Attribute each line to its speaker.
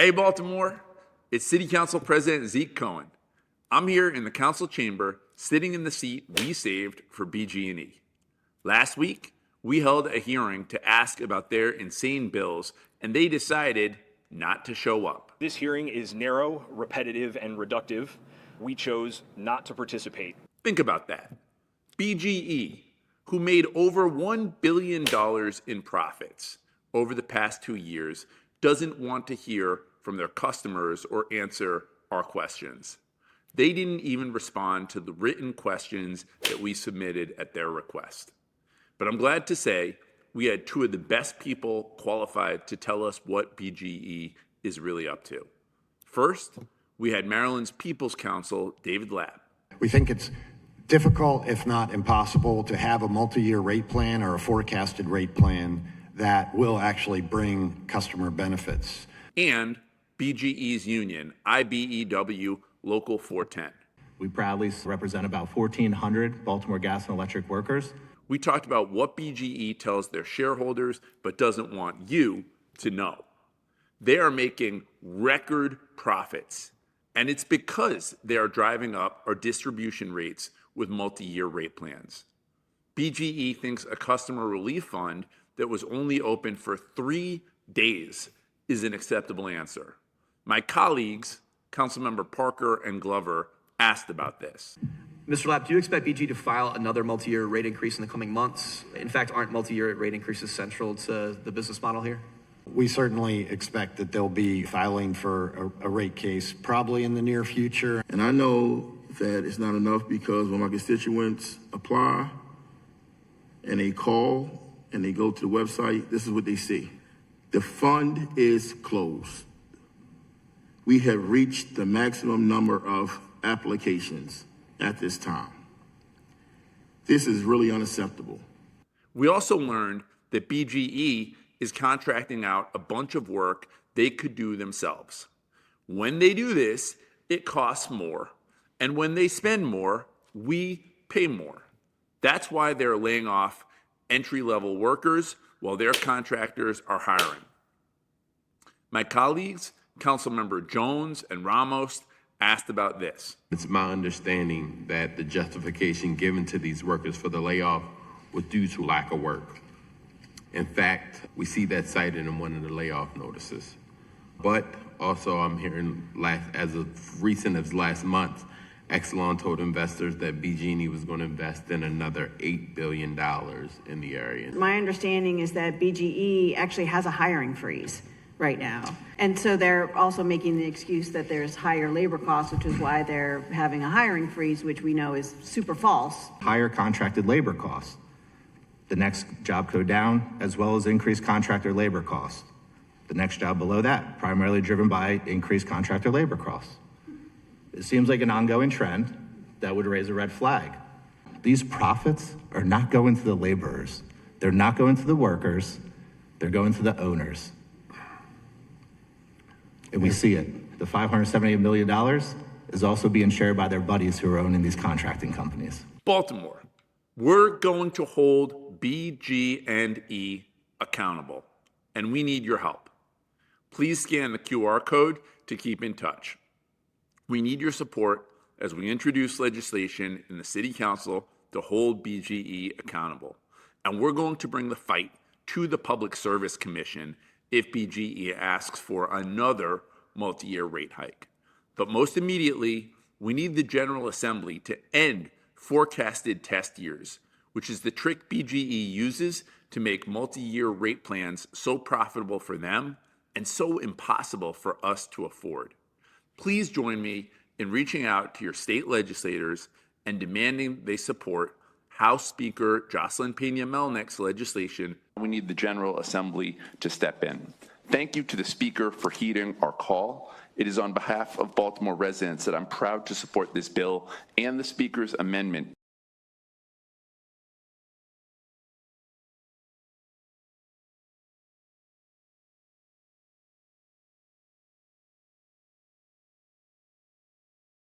Speaker 1: Hey, Baltimore, it's City Council President Zeke Cohen. I'm here in the council chamber, sitting in the seat we saved for BGE. Last week, we held a hearing to ask about their insane bills, and they decided not to show up.
Speaker 2: This hearing is narrow, repetitive, and reductive. We chose not to participate.
Speaker 1: Think about that. BGE, who made over $1 billion in profits over the past 2 years, doesn't want to hear from their customers or answer our questions. They didn't even respond to the written questions that we submitted at their request. But I'm glad to say we had two of the best people qualified to tell us what BGE is really up to. First, we had Maryland's People's Counsel, David Lapp.
Speaker 3: We think it's difficult, if not impossible, to have a multi-year rate plan or a forecasted rate plan that will actually bring customer benefits.
Speaker 1: And BGE's union, IBEW Local 410.
Speaker 4: We proudly represent about 1,400 Baltimore gas and electric workers.
Speaker 1: We talked about what BGE tells their shareholders but doesn't want you to know. They are making record profits, and it's because they are driving up our distribution rates with multi-year rate plans. BGE thinks a customer relief fund that was only open for 3 days is an acceptable answer. My colleagues, Councilmember Parker and Glover, asked about this.
Speaker 5: Mr. Lapp, do you expect BGE to file another multi-year rate increase in the coming months? In fact, aren't multi-year rate increases central to the business model here?
Speaker 3: We certainly expect that they'll be filing for a rate case probably in the near future.
Speaker 6: And I know that it's not enough because when my constituents apply and they call and they go to the website, this is what they see. The fund is closed. We have reached the maximum number of applications at this time. This is really unacceptable.
Speaker 1: We also learned that BGE is contracting out a bunch of work they could do themselves. When they do this, it costs more. And when they spend more, we pay more. That's why they're laying off entry-level workers while their contractors are hiring. My colleagues, Councilmember Jones and Ramos, asked about this.
Speaker 7: It's my understanding that the justification given to these workers for the layoff was due to lack of work. In fact, we see that cited in one of the layoff notices. But also I'm hearing as of recent as last month, Exelon told investors that BGE was going to invest in another $8 billion in the area.
Speaker 8: My understanding is that BGE actually has a hiring freeze right now. And so they're also making the excuse that there's higher labor costs, which is why they're having a hiring freeze, which we know is super false.
Speaker 4: Higher contracted labor costs. The next job code down, as well as increased contractor labor costs. The next job below that, primarily driven by increased contractor labor costs. It seems like an ongoing trend that would raise a red flag. These profits are not going to the laborers. They're not going to the workers. They're going to the owners. And we see it. The $578 million is also being shared by their buddies who are owning these contracting companies.
Speaker 1: Baltimore, we're going to hold BG&E accountable, and we need your help. Please scan the QR code to keep in touch. We need your support as we introduce legislation in the City Council to hold BGE accountable. And we're going to bring the fight to the Public Service Commission if BGE asks for another multi-year rate hike. But most immediately, we need the General Assembly to end forecasted test years, which is the trick BGE uses to make multi-year rate plans so profitable for them and so impossible for us to afford. Please join me in reaching out to your state legislators and demanding they support House Speaker Jocelyn Pena-Melnick's legislation.
Speaker 9: We need the General Assembly to step in. Thank you to the Speaker for heeding our call. It is on behalf of Baltimore residents that I'm proud to support this bill and the Speaker's amendment.